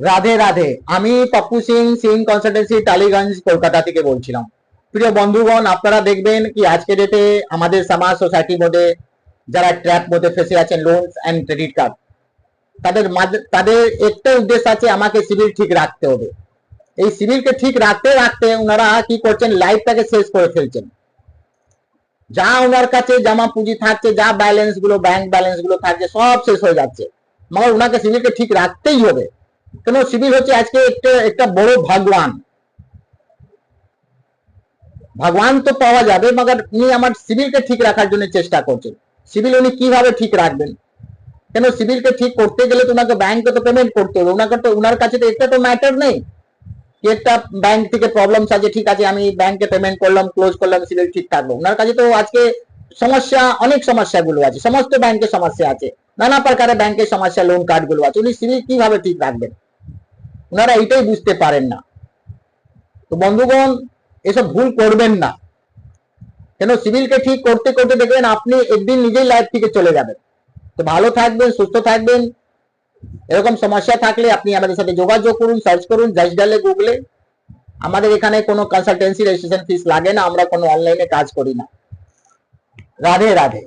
রাধে রাধে। আমি পপ্পু সিং, সিং কনসালটেন্সি, টালিগঞ্জ, কলকাতা থেকে বলছিলাম। প্রিয় বন্ধুগণ, আপনারা দেখবেন কি আজকে ডেটে আমাদের সমাজ সোসাইটির মধ্যে যারা ট্র্যাপ মধ্যে ফেসে আছেন, লোনস এন্ড ক্রেডিট কার্ড, তাদের একটা উদ্দেশ্য আছে, আমাকে সিভিল ঠিক রাখতে হবে। এই সিভিলকে ঠিক রাখতে রাখতে ওনারা কি করছেন, লাইফটাকে শেষ করে ফেলছেন। যা ওনার কাছে জমা পুঁজি থাকছে, যা ব্যালেন্স গুলো, ব্যাংক ব্যালেন্স গুলো থাকছে, সব শেষ হয়ে যাচ্ছে। মगर ওনাকে সিভিলকে ঠিক রাখতেই হবে। কেন, সিভিল হচ্ছে আজকে একটা বড় ভগবান। ভগবান তো পাওয়া যাবে, মगर উনি আমার সিভিলকে ঠিক রাখার জন্য চেষ্টা করছেন। সিভিল উনি কিভাবে ঠিক রাখবেন? কেন, সিভিলকে ঠিক করতে গেলে তো ওনাকে ব্যাংকে তো পেমেন্ট করতে হবে। ওনাকে তো, ওনার কাছে তো একটা তো ম্যাটার নেই কি একটা ব্যাংক থেকে প্রবলেম আছে, ঠিক আছে আমি ব্যাংকে পেমেন্ট করলাম, ক্লোজ করলাম, সিভিল ঠিক থাকলো। ওনার কাছে তো আজকে সমস্যা, অনেক সমস্যাগুলো আছে, সমস্ত ব্যাংকের সমস্যা আছে, নানা প্রকারের ব্যাংকের সমস্যা, লোন কার্ড গুলো আছে। উনি সিভিল কিভাবে ঠিক রাখবেন? ওনারা এইটাই বুঝতে পারেন না। তো বন্ধুগণ, এসব ভুল করবেন না। কেন, সিভিলকে ঠিক করতে করতে দেখবেন আপনি একদিন নিজেই লাইফ থেকে চলে যাবেন। তো ভালো থাকবেন, সুস্থ থাকবেন। এরকম সমস্যা থাকলে আপনি আমাদের সাথে যোগাযোগ করুন, সার্চ করুন জাস্ট গুগলে। আমাদের এখানে কোনো কনসালটেন্সি রেজিস্ট্রেশন ফিস লাগে না, আমরা কোনো অনলাইনে কাজ করি না। রাধে রাধে।